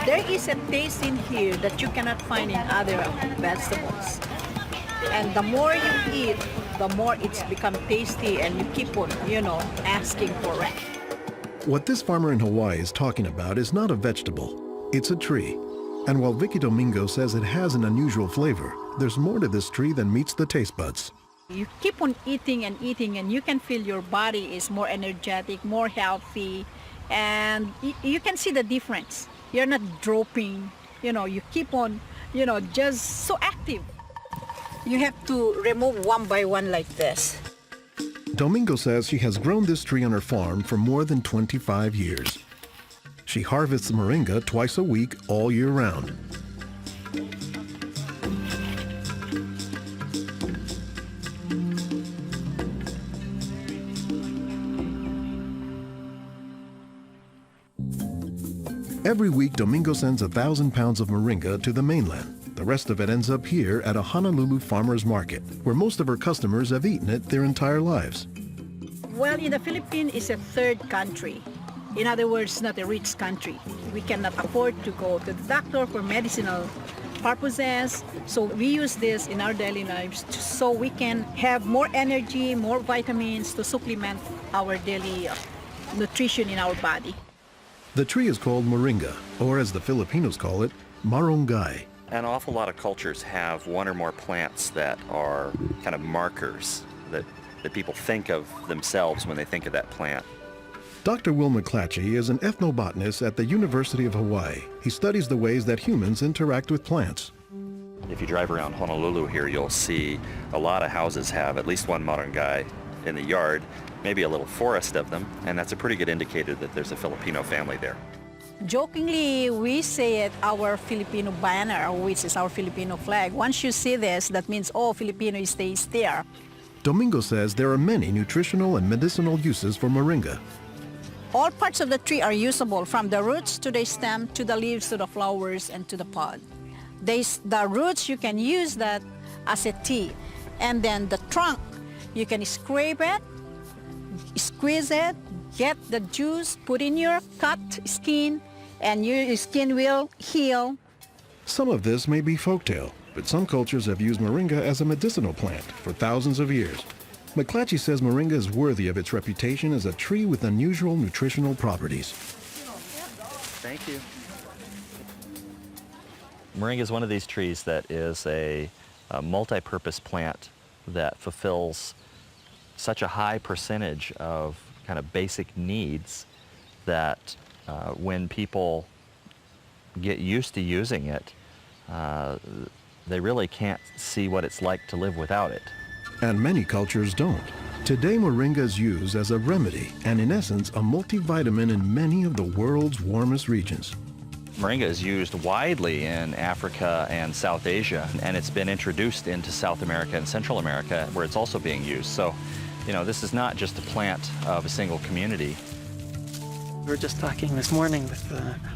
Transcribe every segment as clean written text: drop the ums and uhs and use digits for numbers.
There is a taste in here that you cannot find in other vegetables. And the more you eat, the more it's become tasty and you keep on, asking for it. What this farmer in Hawaii is talking about is not a vegetable, it's a tree. And while Vicky Domingo says it has an unusual flavor, there's more to this tree than meets the taste buds. You keep on eating and eating and you can feel your body is more energetic, more healthy, and you can see the difference. You're not dropping, you keep on, just so active. You have to remove one by one like this. Domingo says she has grown this tree on her farm for more than 25 years. She harvests moringa twice a week all year round. Every week, Domingo sends 1,000 pounds of moringa to the mainland. The rest of it ends up here at a Honolulu farmer's market, where most of her customers have eaten it their entire lives. Well, in the Philippines, it's a third country. In other words, not a rich country. We cannot afford to go to the doctor for medicinal purposes. So we use this in our daily lives so we can have more energy, more vitamins to supplement our daily nutrition in our body. The tree is called moringa, or as the Filipinos call it, marongay. An awful lot of cultures have one or more plants that are kind of markers that people think of themselves when they think of that plant. Dr. Will McClatchy is an ethnobotanist at the University of Hawaii. He studies the ways that humans interact with plants. If you drive around Honolulu here, you'll see a lot of houses have at least one marongay in the yard, maybe a little forest of them, and that's a pretty good indicator that there's a Filipino family there. Jokingly, we say it our Filipino banner, which is our Filipino flag. Once you see this, that means, oh, Filipino stays there. Domingo says there are many nutritional and medicinal uses for moringa. All parts of the tree are usable, from the roots to the stem, to the leaves, to the flowers, and to the pod. The roots, you can use that as a tea. And then the trunk, you can scrape it, squeeze it, get the juice, put in your cut skin, and your skin will heal. Some of this may be folktale, but some cultures have used moringa as a medicinal plant for thousands of years. McClatchy says moringa is worthy of its reputation as a tree with unusual nutritional properties. Thank you. Moringa is one of these trees that is a multi-purpose plant that fulfills such a high percentage of kind of basic needs that when people get used to using it, they really can't see what it's like to live without it. And many cultures don't. Today, moringa is used as a remedy and, in essence, a multivitamin in many of the world's warmest regions. Moringa is used widely in Africa and South Asia, and it's been introduced into South America and Central America, where it's also being used. So, this is not just a plant of a single community. We were just talking this morning with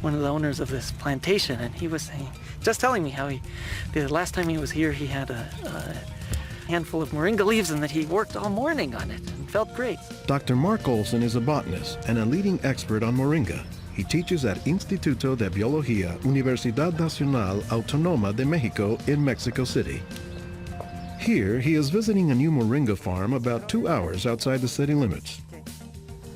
one of the owners of this plantation, and he was telling me how the last time he was here, he had a handful of moringa leaves and that he worked all morning on it and felt great. Dr. Mark Olson is a botanist and a leading expert on moringa. He teaches at Instituto de Biología, Universidad Nacional Autónoma de México in Mexico City. Here, he is visiting a new moringa farm about 2 hours outside the city limits.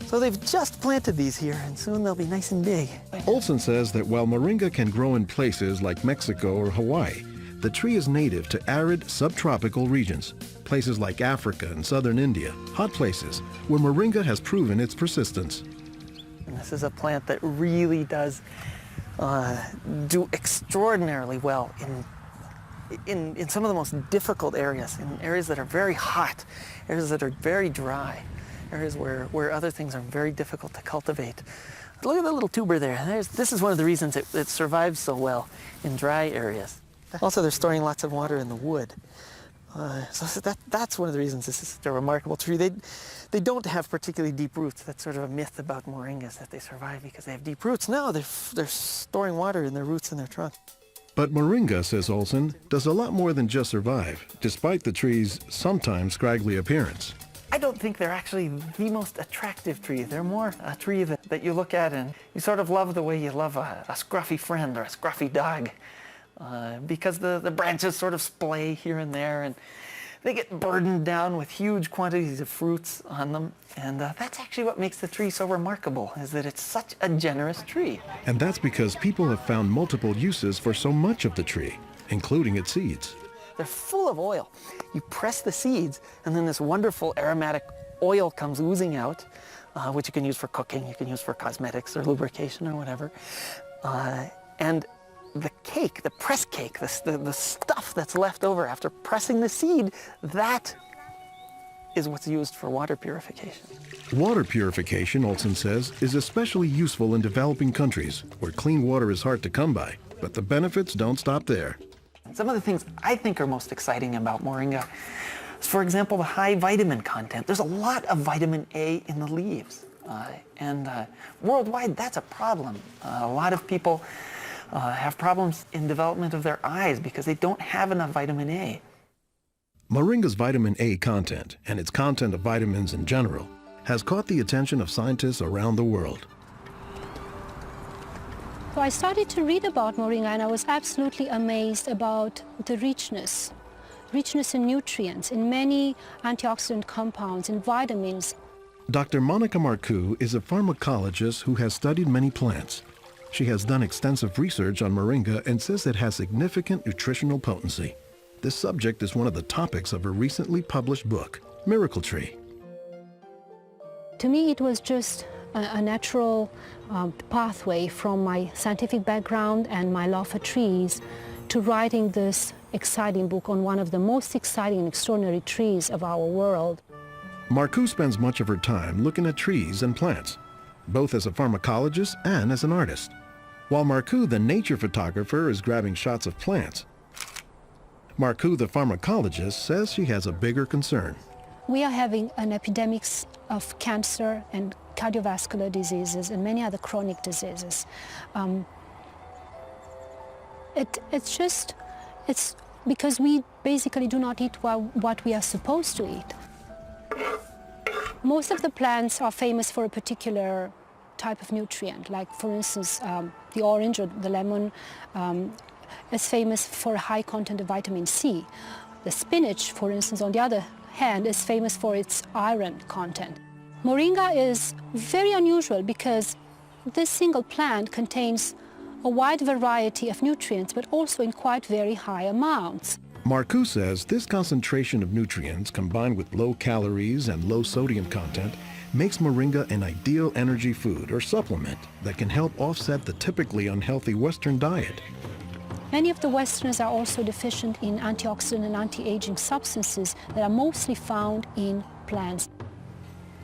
So they've just planted these here, and soon they'll be nice and big. Olson says that while moringa can grow in places like Mexico or Hawaii, the tree is native to arid subtropical regions, places like Africa and southern India, hot places where moringa has proven its persistence. And this is a plant that really does do extraordinarily well in some of the most difficult areas, in areas that are very hot, areas that are very dry, areas where other things are very difficult to cultivate. Look at the little tuber there. This is one of the reasons it survives so well in dry areas. Also, they're storing lots of water in the wood. So that's one of the reasons this is such a remarkable tree. They don't have particularly deep roots. That's sort of a myth about moringas, that they survive because they have deep roots. No, they're storing water in their roots in their trunk. But moringa, says Olson, does a lot more than just survive, despite the tree's sometimes scraggly appearance. I don't think they're actually the most attractive tree. They're more a tree that you look at and you sort of love the way you love a scruffy friend or a scruffy dog. Because the branches sort of splay here and there, and they get burdened down with huge quantities of fruits on them. And that's actually what makes the tree so remarkable, is that it's such a generous tree. And that's because people have found multiple uses for so much of the tree, including its seeds. They're full of oil. You press the seeds, and then this wonderful aromatic oil comes oozing out, which you can use for cooking, you can use for cosmetics or lubrication or whatever. And the cake, the press cake, the stuff that's left over after pressing the seed, that is what's used for water purification. Water purification, Olson says, is especially useful in developing countries where clean water is hard to come by. But the benefits don't stop there. Some of the things I think are most exciting about Moringa is, for example, the high vitamin content. There's a lot of vitamin A in the leaves. And worldwide, that's a problem. A lot of people have problems in development of their eyes because they don't have enough vitamin A. Moringa's vitamin A content, and its content of vitamins in general, has caught the attention of scientists around the world. So I started to read about Moringa, and I was absolutely amazed about the richness in nutrients, in many antioxidant compounds, in vitamins. Dr. Monica Marcoux is a pharmacologist who has studied many plants. She has done extensive research on Moringa and says it has significant nutritional potency. This subject is one of the topics of her recently published book, Miracle Tree. To me, it was just a natural pathway from my scientific background and my love for trees to writing this exciting book on one of the most exciting and extraordinary trees of our world. Marcoux spends much of her time looking at trees and plants, both as a pharmacologist and as an artist. While Marcoux, the nature photographer, is grabbing shots of plants, Marcoux, the pharmacologist, says she has a bigger concern. We are having an epidemic of cancer and cardiovascular diseases and many other chronic diseases. It's because we basically do not eat what we are supposed to eat. Most of the plants are famous for a particular type of nutrient, like for instance the orange or the lemon is famous for a high content of vitamin C. The spinach, for instance, on the other hand, is famous for its iron content. Moringa is very unusual because this single plant contains a wide variety of nutrients, but also in quite very high amounts. Marcoux says this concentration of nutrients combined with low calories and low sodium content makes Moringa an ideal energy food or supplement that can help offset the typically unhealthy Western diet. Many of the Westerners are also deficient in antioxidant and anti-aging substances that are mostly found in plants.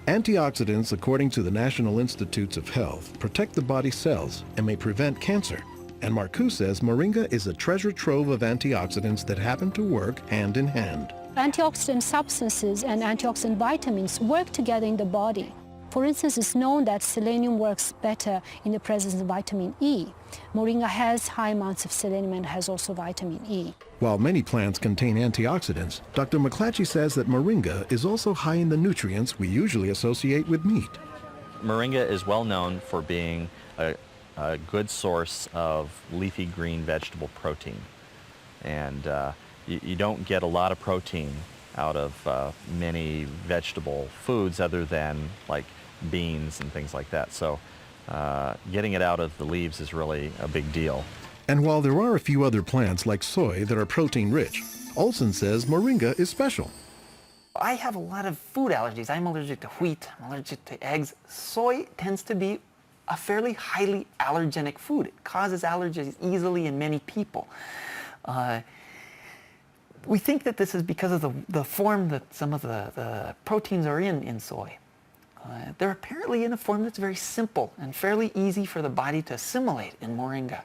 Antioxidants, according to the National Institutes of Health, protect the body's cells and may prevent cancer. And Marcoux says Moringa is a treasure trove of antioxidants that happen to work hand in hand. Antioxidant substances and antioxidant vitamins work together in the body. For instance, it's known that selenium works better in the presence of vitamin E. Moringa has high amounts of selenium and has also vitamin E. While many plants contain antioxidants, Dr. McClatchy says that Moringa is also high in the nutrients we usually associate with meat. Moringa is well known for being a good source of leafy green vegetable protein. And you don't get a lot of protein out of many vegetable foods other than like beans and things like that. So getting it out of the leaves is really a big deal. And while there are a few other plants like soy that are protein rich, Olson says Moringa is special. I have a lot of food allergies. I'm allergic to wheat, I'm allergic to eggs. Soy tends to be a fairly highly allergenic food. It causes allergies easily in many people. We think that this is because of the form that some of the proteins are in soy. They're apparently in a form that's very simple and fairly easy for the body to assimilate in Moringa.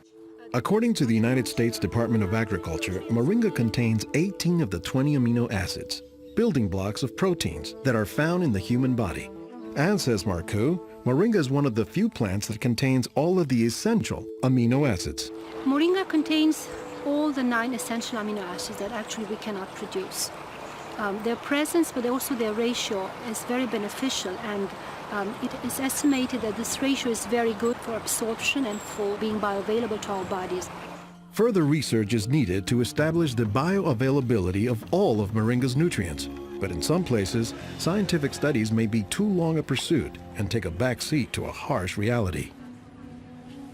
According to the United States Department of Agriculture, Moringa contains 18 of the 20 amino acids, building blocks of proteins that are found in the human body. And says Marcoux, Moringa is one of the few plants that contains all of the essential amino acids. Moringa contains all the 9 essential amino acids that actually we cannot produce. Their presence, but also their ratio, is very beneficial, and it is estimated that this ratio is very good for absorption and for being bioavailable to our bodies. Further research is needed to establish the bioavailability of all of moringa's nutrients. But in some places, scientific studies may be too long a pursuit and take a back seat to a harsh reality.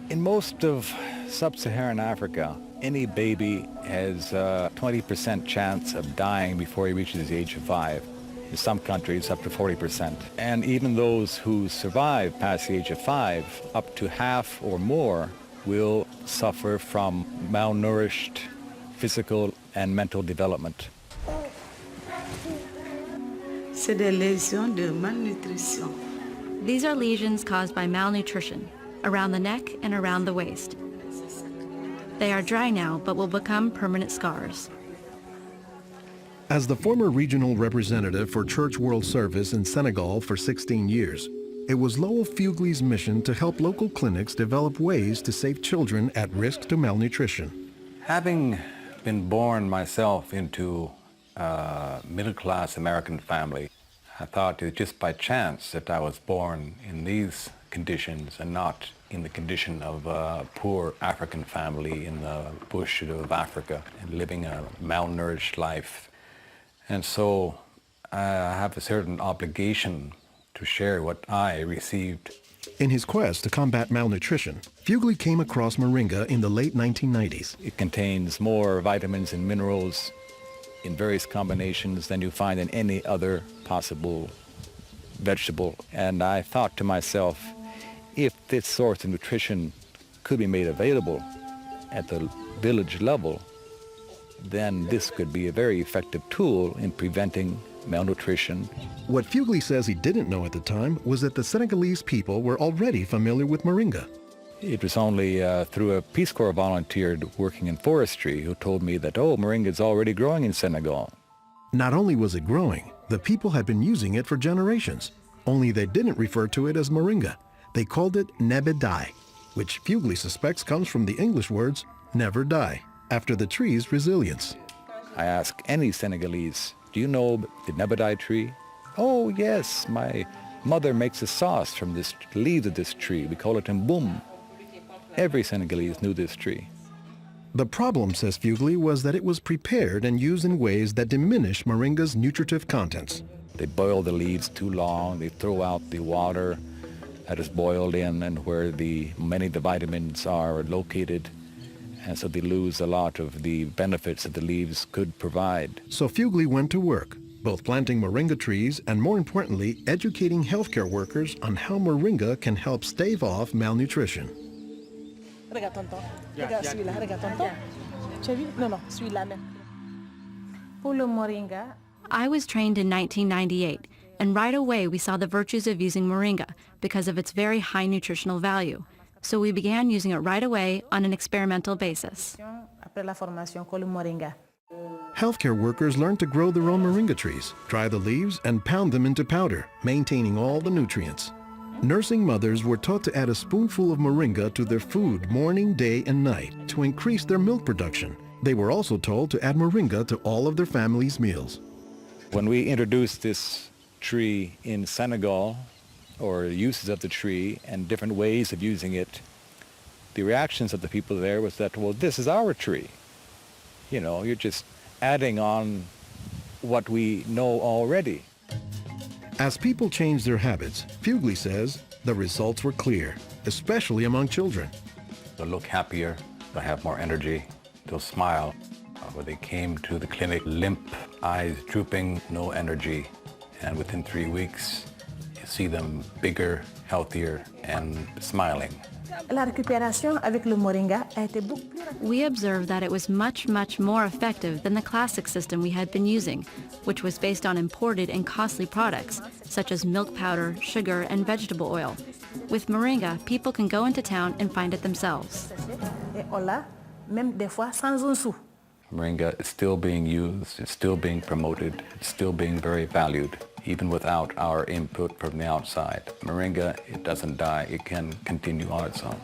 In most of sub-Saharan Africa, any baby has a 20% chance of dying before he reaches the age of 5. In some countries, up to 40%. And even those who survive past the age of 5, up to half or more will suffer from malnourished physical and mental development. C'est des lésions de malnutrition. These are lesions caused by malnutrition around the neck and around the waist. They are dry now, but will become permanent scars. As the former regional representative for Church World Service in Senegal for 16 years, it was Lowell Fugley's mission to help local clinics develop ways to save children at risk to malnutrition. Having been born myself into a middle-class American family, I thought it was just by chance that I was born in these conditions and not in the condition of a poor African family in the bush of Africa and living a malnourished life. And so I have a certain obligation to share what I received. In his quest to combat malnutrition, Fugley came across moringa in the late 1990s. It contains more vitamins and minerals in various combinations than you find in any other possible vegetable. And I thought to myself, if this source of nutrition could be made available at the village level, then this could be a very effective tool in preventing malnutrition. What Fugley says he didn't know at the time was that the Senegalese people were already familiar with moringa. It was only through a Peace Corps volunteer working in forestry who told me that, oh, moringa is already growing in Senegal. Not only was it growing, the people had been using it for generations, only they didn't refer to it as moringa. They called it nebedai, which Fugley suspects comes from the English words never die, after the tree's resilience. I ask any Senegalese, do you know the nebedai tree? Oh, yes, my mother makes a sauce from the leaves of this tree. We call it mboum. Every Senegalese knew this tree. The problem, says Fugley, was that it was prepared and used in ways that diminish moringa's nutritive contents. They boil the leaves too long. They throw out the water that is boiled in and where many of the vitamins are located. And so they lose a lot of the benefits that the leaves could provide. So Fugley went to work, both planting moringa trees and, more importantly, educating healthcare workers on how moringa can help stave off malnutrition. Regarde tonton. Regarde celui-là. Regarde tonton. Tu as vu? Non, non, celui-là même. Pour le moringa. I was trained in 1998, and right away we saw the virtues of using moringa because of its very high nutritional value. So we began using it right away on an experimental basis. Après la formation, con le moringa. Healthcare workers learned to grow their own moringa trees, dry the leaves, and pound them into powder, maintaining all the nutrients. Nursing mothers were taught to add a spoonful of moringa to their food morning, day, and night to increase their milk production. They were also told to add moringa to all of their family's meals. When we introduced this tree in Senegal, or uses of the tree and different ways of using it, the reactions of the people there was that, well, this is our tree. You know, you're just adding on what we know already. As people changed their habits, Fugley says the results were clear, especially among children. They'll look happier, they'll have more energy, they'll smile. When they came to the clinic, limp, eyes drooping, no energy, and within 3 weeks, you see them bigger, healthier, and smiling. La récupération avec le moringa a été beaucoup plus rapide. We observed that it was much, much more effective than the classic system we had been using, which was based on imported and costly products, such as milk powder, sugar, and vegetable oil. With moringa, people can go into town and find it themselves. Et on l'a, même des fois sans un sou. Moringa is still being used, it's still being promoted, it's still being very valued, even without our input from the outside. Moringa, it doesn't die, it can continue on its own.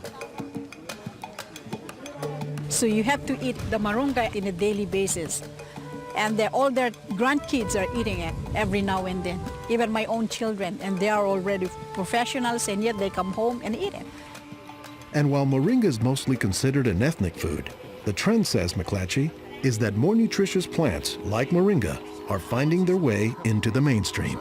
So you have to eat the moringa on a daily basis. And all their grandkids are eating it every now and then, even my own children, and they are already professionals, and yet they come home and eat it. And while moringa is mostly considered an ethnic food, the trend, says McClatchy, is that more nutritious plants, like moringa, are finding their way into the mainstream.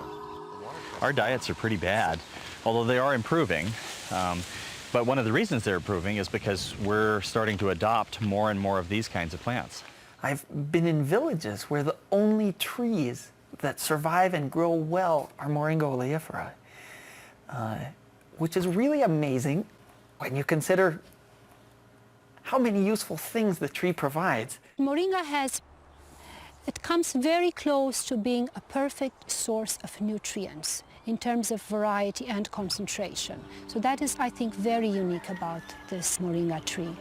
Our diets are pretty bad, although they are improving. But one of the reasons they're improving is because we're starting to adopt more and more of these kinds of plants. I've been in villages where the only trees that survive and grow well are Moringa oleifera, which is really amazing when you consider how many useful things the tree provides. Moringa it comes very close to being a perfect source of nutrients in terms of variety and concentration. So that is, I think, very unique about this moringa tree.